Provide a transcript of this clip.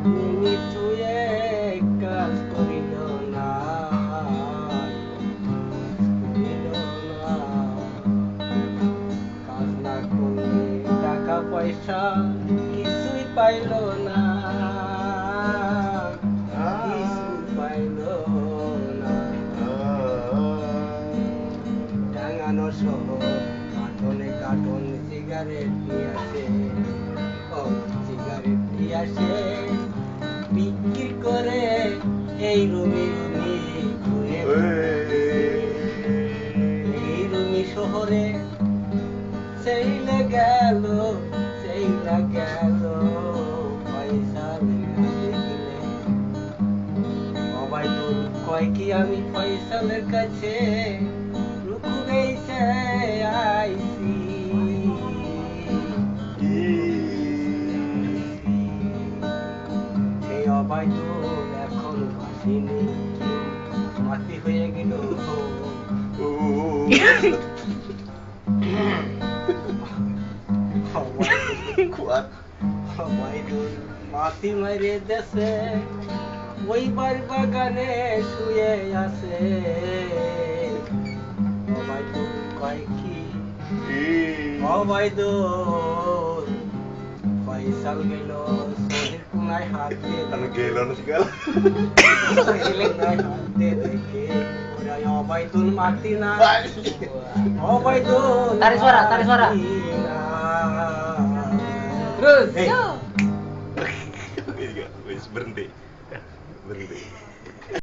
তুমি ছুঁয়ে কাজ করিল না, করিল না। কাজ না করলে টাকা পয়সা কিছুই পাইল না, কিছুই পাইল না। টাঙানো সহ কার্টনে কার্টন সিগারেট নিয়ে আসে, ও সিগারেট নিয়ে আসে বিক্রি করে এই রুমি রুমি ঘুরে বেড়াইতেছে। এই রুমি শহরে সেইলে গেল, সেইলা গেল পয়সা লেগে দেখলে। সবাই তোর কয় কি আমি পয়সালের কাছে রুকু গেছে আইসি। সেই অবাই তোর এখন আসেনি, মাটি হয়ে গেল। সবাই তোর মাটি মেরে দেশে ওই বাগানে শুয়ে আছে। সবাই তোর কয় কি সবাই তোর পয়সাল গেল শরীর কোনায় হাত দিয়ে গেল না segala. হাত দিয়ে দেখে ওরা সবাই তোর মাটি না, সবাই তোর Tarik suara. Terus. Wis berhenti. Berhenti.